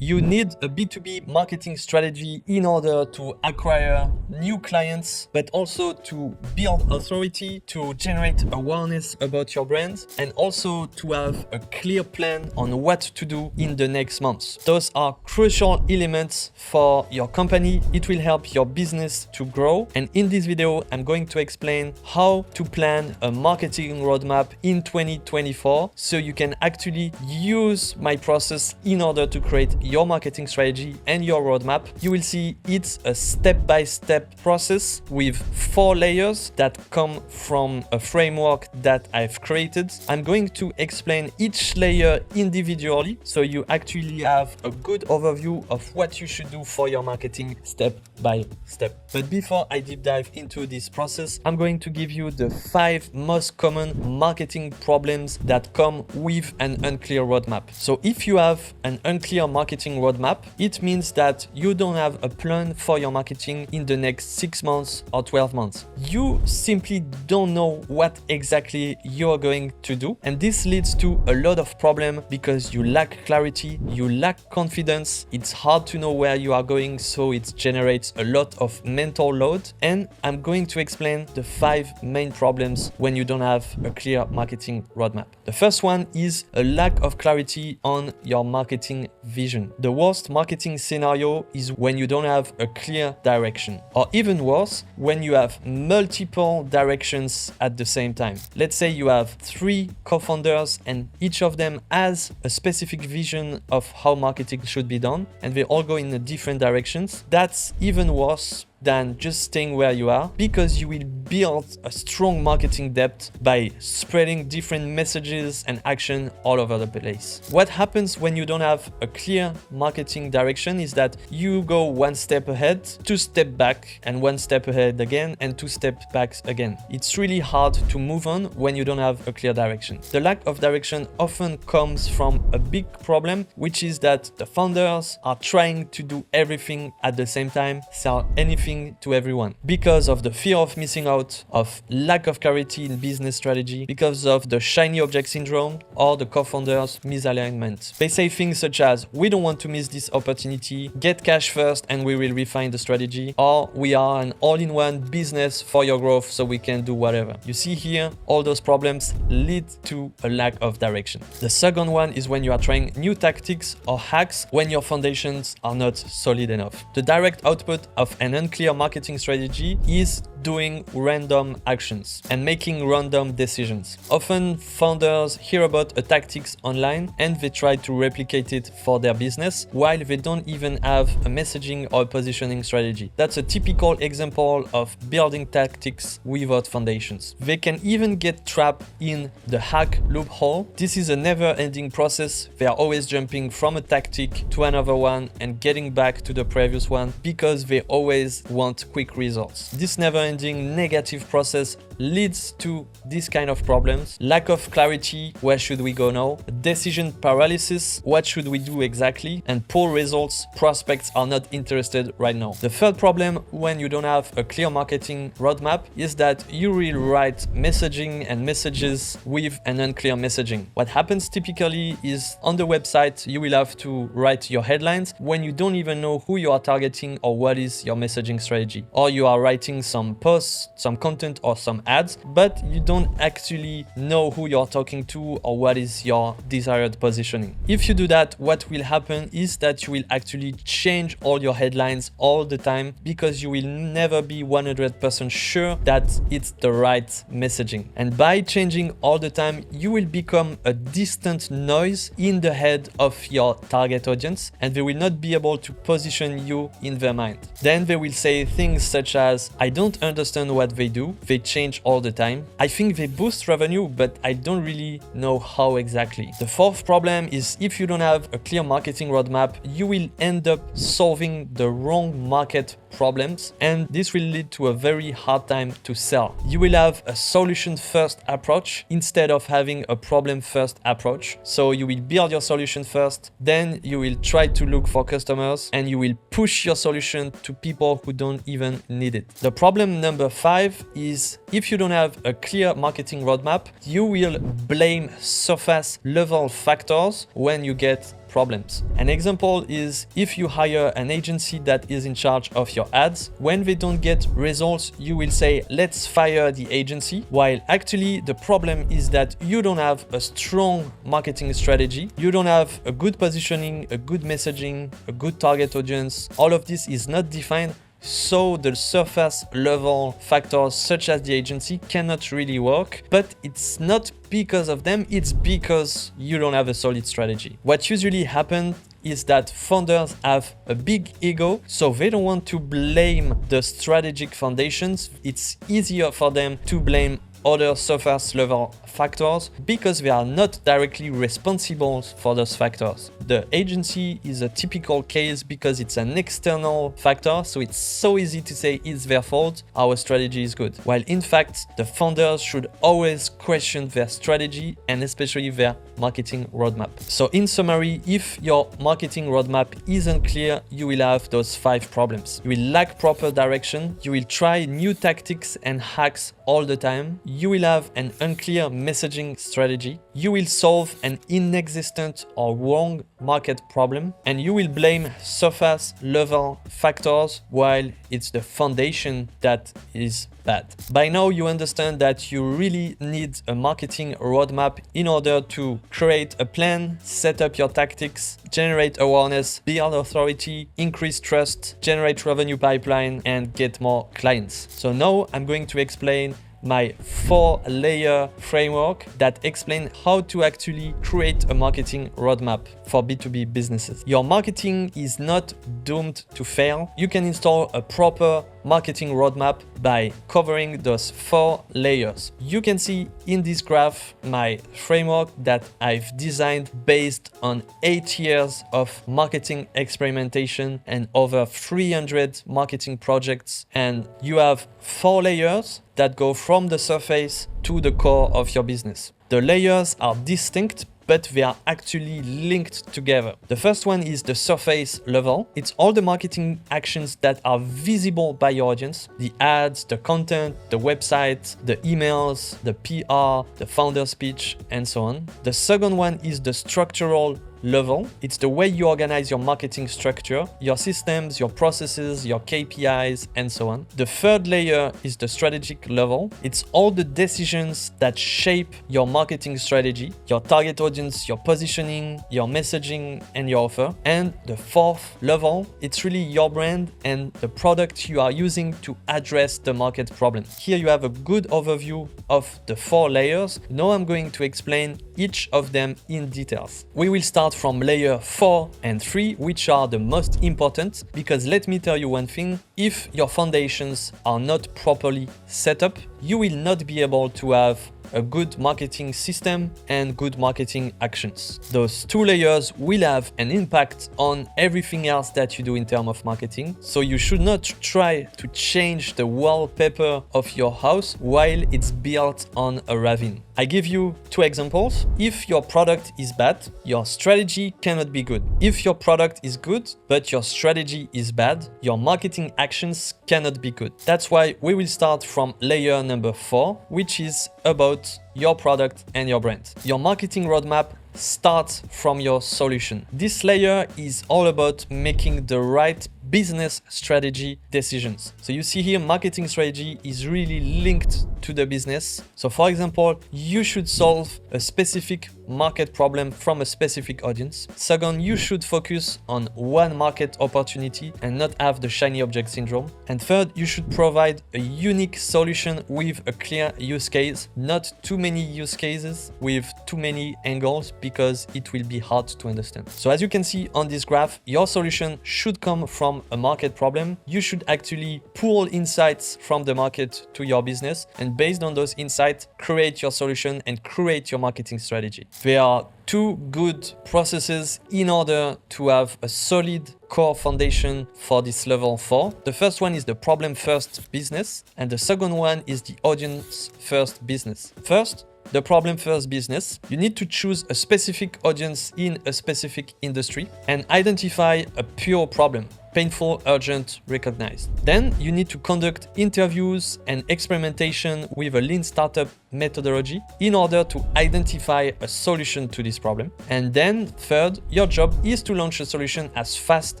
You need a B2B marketing strategy in order to acquire new clients, but also to build authority, to generate awareness about your brand, and also to have a clear plan on what to do in the next months. Those are crucial elements for your company. It will help your business to grow. And in this video, I'm going to explain how to plan a marketing roadmap in 2024 so you can actually use my process in order to create your marketing strategy and your roadmap. You will see it's a step-by-step process with 4 layers that come from a framework that I've created. I'm going to explain each layer individually so you actually have a good overview of what you should do for your marketing step by step. But before I deep dive into this process, I'm going to give you the 5 most common marketing problems that come with an unclear roadmap. So if you have an unclear marketing roadmap, it means that you don't have a plan for your marketing in the next 6 months or 12 months. You simply don't know what exactly you're going to do. And this leads to a lot of problems because you lack clarity, you lack confidence. It's hard to know where you are going, so it generates a lot of mental load. And I'm going to explain the 5 main problems when you don't have a clear marketing roadmap. The first one is a lack of clarity on your marketing vision. The worst marketing scenario is when you don't have a clear direction, or even worse, when you have multiple directions at the same time. Let's say you have 3 co-founders and each of them has a specific vision of how marketing should be done, and they all go in different directions. That's even worse than just staying where you are, because you will build a strong marketing depth by spreading different messages and action all over the place. What happens when you don't have a clear marketing direction is that you go 1 step ahead, 2 steps back, and 1 step ahead again, and 2 steps back again. It's really hard to move on when you don't have a clear direction. The lack of direction often comes from a big problem, which is that the founders are trying to do everything at the same time, sell anything to everyone, because of the fear of missing out, of lack of clarity in business strategy, because of the shiny object syndrome, or the co-founders' misalignment. They say things such as, we don't want to miss this opportunity, get cash first and we will refine the strategy, or we are an all-in-one business for your growth so we can do whatever. You see here, all those problems lead to a lack of direction. The second one is when you are trying new tactics or hacks when your foundations are not solid enough. The direct output of an unclear marketing strategy is doing random actions and making random decisions. Often founders hear about a tactics online and they try to replicate it for their business while they don't even have a messaging or a positioning strategy. That's a typical example of building tactics without foundations. They can even get trapped in the hack loophole. This is a never-ending process. They are always jumping from a tactic to another one and getting back to the previous one because they always want quick results. This never-ending negative process leads to this kind of problems: lack of clarity, where should we go now, decision paralysis, what should we do exactly, and poor results, prospects are not interested right now. The third problem when you don't have a clear marketing roadmap is that you will write messaging and messages with an unclear messaging. What happens typically is on the website you will have to write your headlines when you don't even know who you are targeting or what is your messaging strategy, or you are writing some posts, some content or some ads, but you don't actually know who you're talking to or what is your desired positioning. If you do that, what will happen is that you will actually change all your headlines all the time because you will never be 100% sure that it's the right messaging. And by changing all the time, you will become a distant noise in the head of your target audience, and they will not be able to position you in their mind. Then they will say things such as, I don't understand what they do, they change all the time. I think they boost revenue, but I don't really know how exactly. The fourth problem is if you don't have a clear marketing roadmap, you will end up solving the wrong market problems, and this will lead to a very hard time to sell. You will have a solution first approach instead of having a problem first approach. So you will build your solution first, then you will try to look for customers, and you will push your solution to people who don't even need it. The problem number 5 is if you don't have a clear marketing roadmap, you will blame surface level factors when you get problems. An example is if you hire an agency that is in charge of your ads, when they don't get results, you will say, let's fire the agency, while actually the problem is that you don't have a strong marketing strategy, you don't have a good positioning, a good messaging, a good target audience. All of this is not defined. So the surface level factors such as the agency cannot really work, but it's not because of them, it's because you don't have a solid strategy. What usually happens is that founders have a big ego, so they don't want to blame the strategic foundations. It's easier for them to blame other surface level factors because they are not directly responsible for those factors. The agency is a typical case because it's an external factor, so it's so easy to say it's their fault, our strategy is good. While in fact, the founders should always question their strategy and especially their marketing roadmap. So in summary, if your marketing roadmap isn't clear, you will have those 5 problems. You will lack proper direction, you will try new tactics and hacks all the time, you will have an unclear messaging strategy, you will solve an inexistent or wrong market problem, and you will blame surface level factors while it's the foundation that is bad. By now you understand that you really need a marketing roadmap in order to create a plan, set up your tactics, generate awareness, build authority, increase trust, generate revenue pipeline, and get more clients. So now I'm going to explain my 4-layer framework that explains how to actually create a marketing roadmap for B2B businesses. Your marketing is not doomed to fail. You can install a proper marketing roadmap by covering those 4 layers. You can see in this graph my framework that I've designed based on 8 years of marketing experimentation and over 300 marketing projects. And you have 4 layers that go from the surface to the core of your business. The layers are distinct, but they are actually linked together. The first one is the surface level. It's all the marketing actions that are visible by your audience: the ads, the content, the website, the emails, the PR, the founder speech, and so on. The second one is the structural level. It's the way you organize your marketing structure, your systems, your processes, your KPIs, and so on. The third layer is the strategic level. It's all the decisions that shape your marketing strategy, your target audience, your positioning, your messaging, and your offer. And the fourth level, it's really your brand and the product you are using to address the market problem. Here you have a good overview of the 4 layers. Now I'm going to explain each of them in details. We will start from layer 4 and 3, which are the most important, because let me tell you one thing: if your foundations are not properly set up, you will not be able to have a good marketing system and good marketing actions. Those 2 layers will have an impact on everything else that you do in terms of marketing. So you should not try to change the wallpaper of your house while it's built on a ravine. I give you 2 examples. If your product is bad, your strategy cannot be good. If your product is good, but your strategy is bad, your marketing actions cannot be good. That's why we will start from layer number 4, which is about your product and your brand. Your marketing roadmap starts from your solution. This layer is all about making the right business strategy decisions. So you see here, marketing strategy is really linked to the business. So for example, you should solve a specific market problem from a specific audience. Second, you should focus on one market opportunity and not have the shiny object syndrome. And third, you should provide a unique solution with a clear use case, not too many use cases with too many angles, because it will be hard to understand. So as you can see on this graph, your solution should come from a market problem. You should actually pull insights from the market to your business, and based on those insights, create your solution and create your marketing strategy. There are 2 good processes in order to have a solid core foundation for this level 4. The first one is the problem first business, and the second one is the audience first business. First, the problem first business. You need to choose a specific audience in a specific industry and identify a pure problem: painful, urgent, recognized. Then you need to conduct interviews and experimentation with a lean startup methodology in order to identify a solution to this problem. And then third, your job is to launch a solution as fast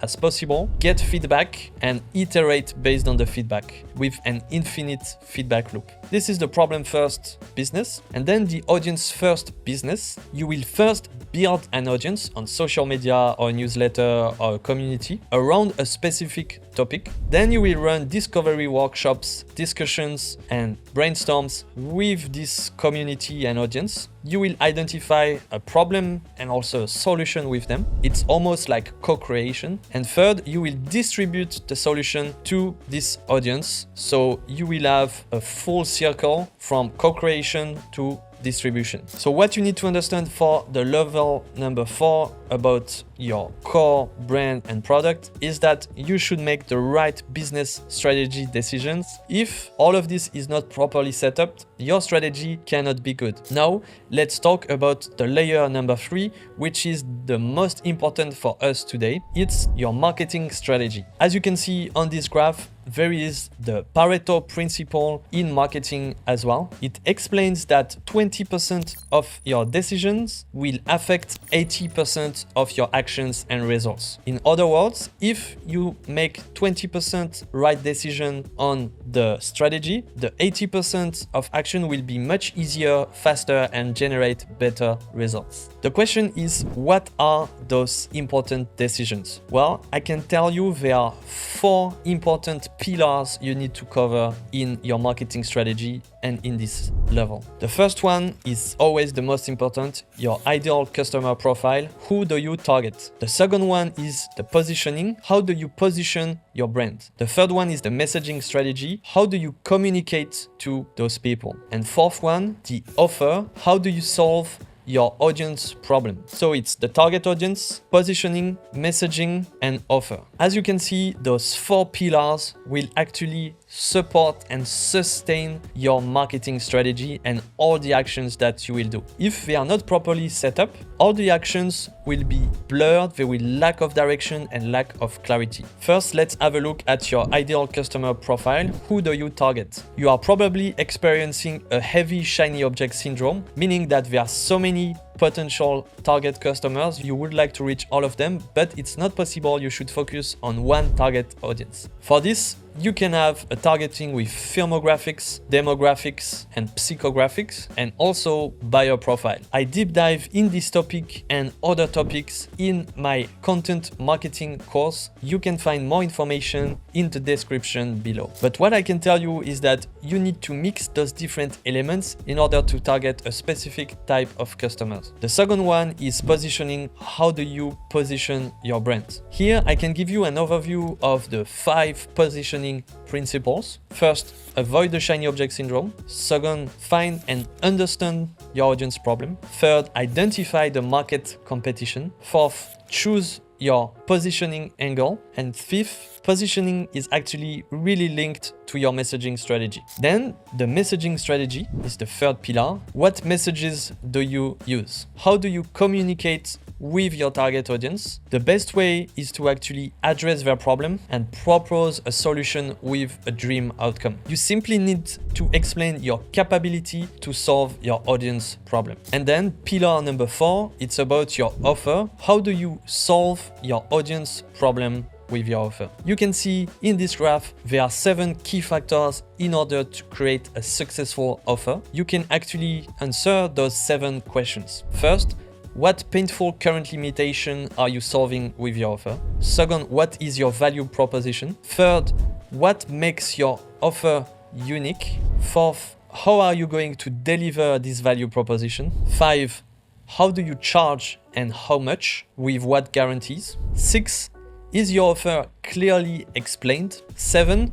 as possible, get feedback, and iterate based on the feedback with an infinite feedback loop. This is the problem first business, and then the audience first business. You will first build an audience on social media or newsletter or a community around a specific topic. Then you will run discovery workshops, discussions, and brainstorms with this community and audience. You will identify a problem and also a solution with them. It's almost like co-creation. And third, you will distribute the solution to this audience. So you will have a full circle from co-creation to distribution. So what you need to understand for the level number 4 about your core brand and product is that you should make the right business strategy decisions. If all of this is not properly set up, your strategy cannot be good. Now, let's talk about the layer number 3, which is the most important for us today. It's your marketing strategy. As you can see on this graph, there is the Pareto principle in marketing as well. It explains that 20% of your decisions will affect 80% of your actions and results. In other words, if you make 20% right decision on the strategy, the 80% of action will be much easier, faster, and generate better results. The question is, what are those important decisions? Well, I can tell you there are 4 important pillars you need to cover in your marketing strategy and in this level. The first one is always the most important, your ideal customer profile. Who do you target? The second one is the positioning. How do you position your brand? The third one is the messaging strategy. How do you communicate to those people? And fourth one, the offer. How do you solve your audience problem? So it's the target audience, positioning, messaging, and offer. As you can see, those 4 pillars will actually support and sustain your marketing strategy and all the actions that you will do. If they are not properly set up, all the actions will be blurred, they will lack of direction and lack of clarity. First, let's have a look at your ideal customer profile. Who do you target? You are probably experiencing a heavy shiny object syndrome, meaning that there are so many potential target customers. You would like to reach all of them, but it's not possible. You should focus on one target audience. For this, you can have a targeting with firmographics, demographics, and psychographics, and also buyer profile. I deep dive in this topic and other topics in my content marketing course. You can find more information in the description below. But what I can tell you is that you need to mix those different elements in order to target a specific type of customers. The second one is positioning. How do you position your brand? Here, I can give you an overview of the 5 positioning principles. First, avoid the shiny object syndrome. Second, find and understand your audience problem. Third, identify the market competition. Fourth, choose your positioning angle. And fifth, positioning is actually really linked to your messaging strategy. Then the messaging strategy is the third pillar. What messages do you use? How do you communicate with your target audience? The best way is to actually address their problem and propose a solution with a dream outcome. You simply need to explain your capability to solve your audience problem. And then pillar number 4, it's about your offer. How do you solve your audience problem with your offer? You can see in this graph, there are 7 key factors in order to create a successful offer. You can actually answer those 7 questions. First, what painful current limitation are you solving with your offer? Second, what is your value proposition? Third, what makes your offer unique? Fourth, how are you going to deliver this value proposition? 5, how do you charge and how much? With what guarantees? 6, is your offer clearly explained? 7,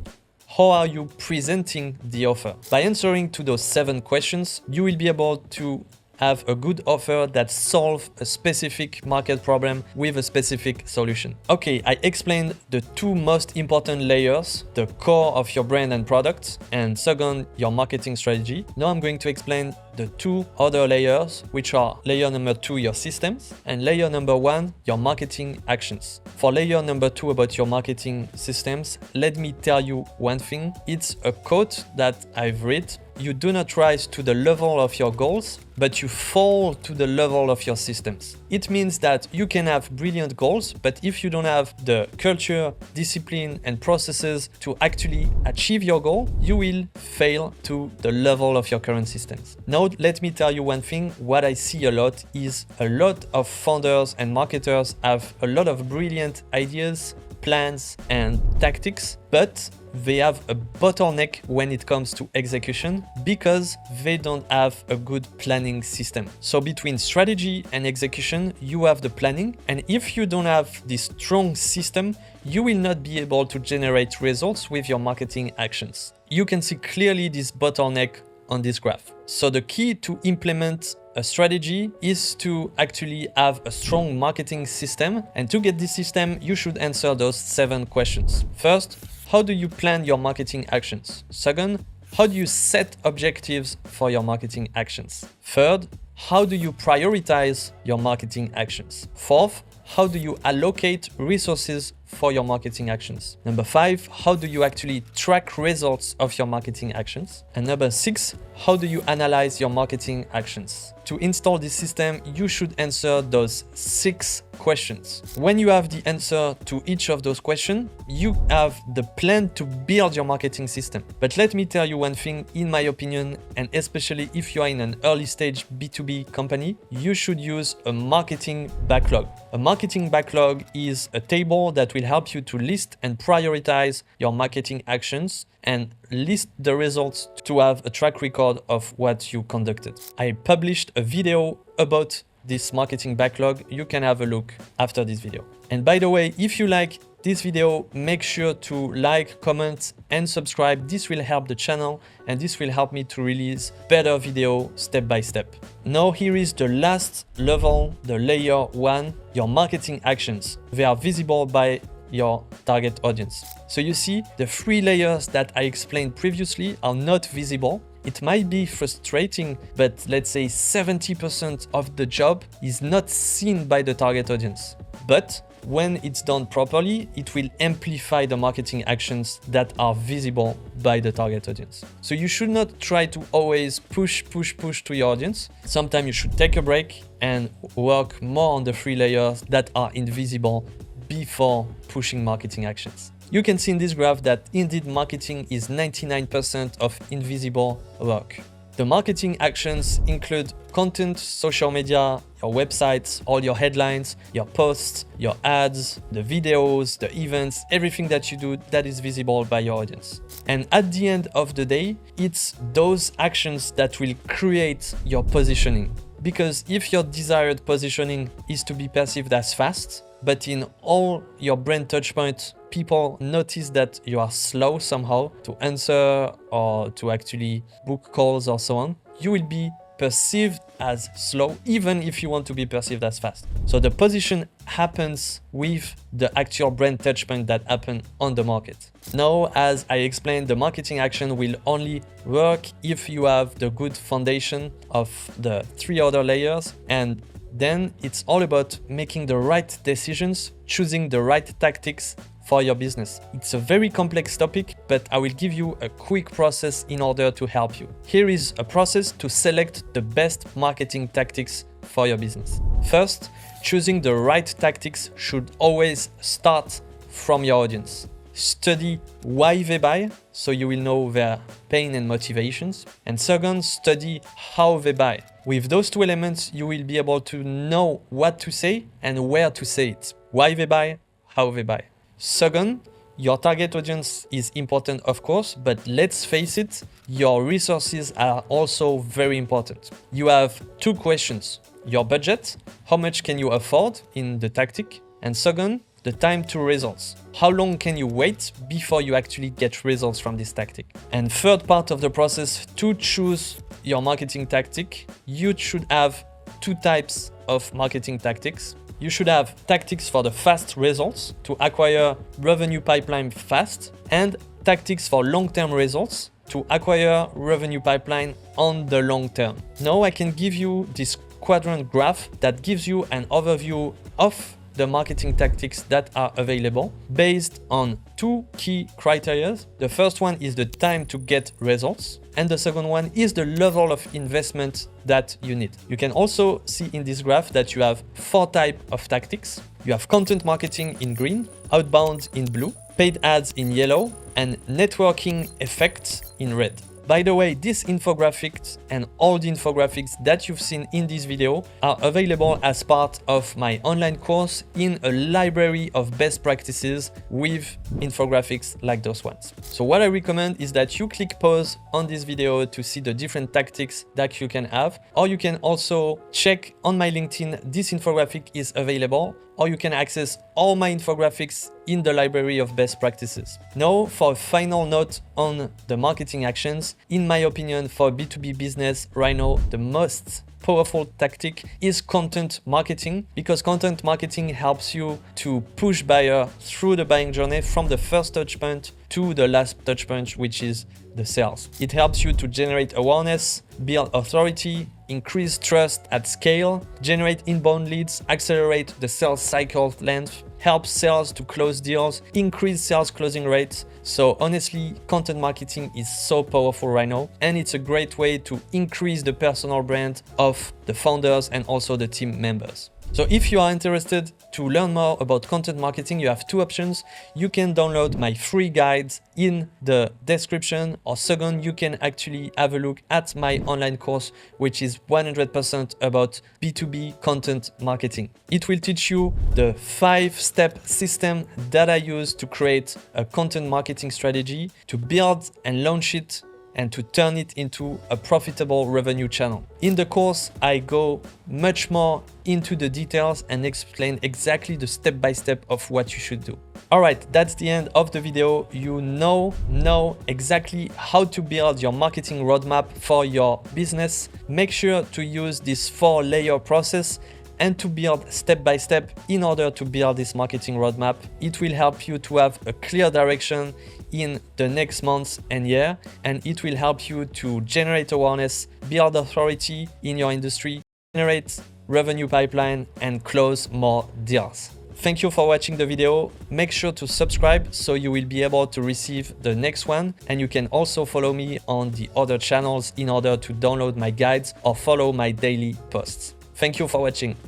how are you presenting the offer? By answering to those 7 questions, you will be able to have a good offer that solves a specific market problem with a specific solution. Okay, I explained the 2 most important layers, the core of your brand and product, and second, your marketing strategy. Now I'm going to explain the two other layers, which are layer number 2, your systems, and layer number 1, your marketing actions. For layer number 2 about your marketing systems, let me tell you one thing. It's a quote that I've read. You do not rise to the level of your goals, but you fall to the level of your systems. It means that you can have brilliant goals, but if you don't have the culture, discipline, and processes to actually achieve your goal, you will fail to the level of your current systems. Now, let me tell you one thing. What I see a lot is a lot of founders and marketers have a lot of brilliant ideas, plans, and tactics, but they have a bottleneck when it comes to execution because they don't have a good planning system. So between strategy and execution, you have the planning, and if you don't have this strong system, you will not be able to generate results with your marketing actions. You can see clearly this bottleneck on this graph. So the key to implement a strategy is to actually have a strong marketing system, and to get this system, you should answer those 7 questions. First, how do you plan your marketing actions? Second, how do you set objectives for your marketing actions? Third, how do you prioritize your marketing actions? Fourth, how do you allocate resources for your marketing actions? Number 5, how do you actually track results of your marketing actions? And number 6, how do you analyze your marketing actions? To install this system, you should answer those 6 questions. When you have the answer to each of those questions, you have the plan to build your marketing system. But let me tell you one thing, in my opinion, and especially if you are in an early stage B2B company, you should use a marketing backlog. A marketing backlog is a table that will help you to list and prioritize your marketing actions and list the results to have a track record of what you conducted. I published a video about this marketing backlog. You can have a look after this video. And by the way, if you like this video, make sure to like, comment, and subscribe. This will help the channel and this will help me to release better video step by step. Now here is the last level, the layer 1, your marketing actions. They are visible by your target audience. So you see, the 3 layers that I explained previously are not visible. It might be frustrating, but let's say 70% of the job is not seen by the target audience. But when it's done properly, it will amplify the marketing actions that are visible by the target audience. So you should not try to always push to your audience. Sometimes you should take a break and work more on the 3 layers that are invisible before pushing marketing actions. You can see in this graph that indeed marketing is 99% of invisible work. The marketing actions include content, social media, your websites, all your headlines, your posts, your ads, the videos, the events, everything that you do that is visible by your audience. And at the end of the day, it's those actions that will create your positioning. Because if your desired positioning is to be perceived as fast, but in all your brand touchpoints, people notice that you are slow somehow to answer or to actually book calls or so on, you will be perceived as slow, even if you want to be perceived as fast. So the position happens with the actual brand touchpoint that happen on the market. Now, as I explained, the marketing action will only work if you have the good foundation of the 3 other layers, and then it's all about making the right decisions, choosing the right tactics for your business. It's a very complex topic, but I will give you a quick process in order to help you. Here is a process to select the best marketing tactics for your business. First, choosing the right tactics should always start from your audience. Study why they buy, so you will know their pain and motivations. And second, study how they buy. With those 2 elements, you will be able to know what to say and where to say it. Why they buy, how they buy. Second, your target audience is important, of course, but let's face it, your resources are also very important. You have 2 questions. Your budget, how much can you afford in the tactic? And second, the time to results. How long can you wait before you actually get results from this tactic? And third part of the process, to choose your marketing tactic, you should have 2 types of marketing tactics. You should have tactics for the fast results to acquire revenue pipeline fast, and tactics for long-term results to acquire revenue pipeline on the long term. Now I can give you this quadrant graph that gives you an overview of the marketing tactics that are available based on two key criteria. The first one is the time to get results, and the second one is the level of investment that you need. You can also see in this graph that you have four types of tactics. You have content marketing in green, outbound in blue, paid ads in yellow, and networking effects in red. By the way, these infographics and all the infographics that you've seen in this video are available as part of my online course in a library of best practices with infographics like those ones. So what I recommend is that you click pause on this video to see the different tactics that you can have, or you can also check on my LinkedIn, this infographic is available, or you can access all my infographics in the library of best practices. Now, for a final note on the marketing actions, in my opinion, for B2B business right now, the most powerful tactic is content marketing, because content marketing helps you to push buyer through the buying journey from the first touch point to the last touch point, which is the sales. It helps you to generate awareness, build authority, increase trust at scale, generate inbound leads, accelerate the sales cycle length, help sales to close deals, increase sales closing rates. So honestly, content marketing is so powerful right now, and it's a great way to increase the personal brand of the founders and also the team members. So if you are interested to learn more about content marketing, you have two options. You can download my free guides in the description, or second, you can actually have a look at my online course, which is 100% about B2B content marketing. It will teach you the 5-step system that I use to create a content marketing strategy, to build and launch it, and to turn it into a profitable revenue channel. In the course, I go much more into the details and explain exactly the step-by-step of what you should do. All right, that's the end of the video. You know exactly how to build your marketing roadmap for your business. Make sure to use this 4-layer process and to build step by step in order to build this marketing roadmap. It will help you to have a clear direction in the next months and year, and it will help you to generate awareness, build authority in your industry, generate revenue pipeline, and close more deals. Thank you for watching the video. Make sure to subscribe so you will be able to receive the next one, and you can also follow me on the other channels in order to download my guides or follow my daily posts. Thank you for watching.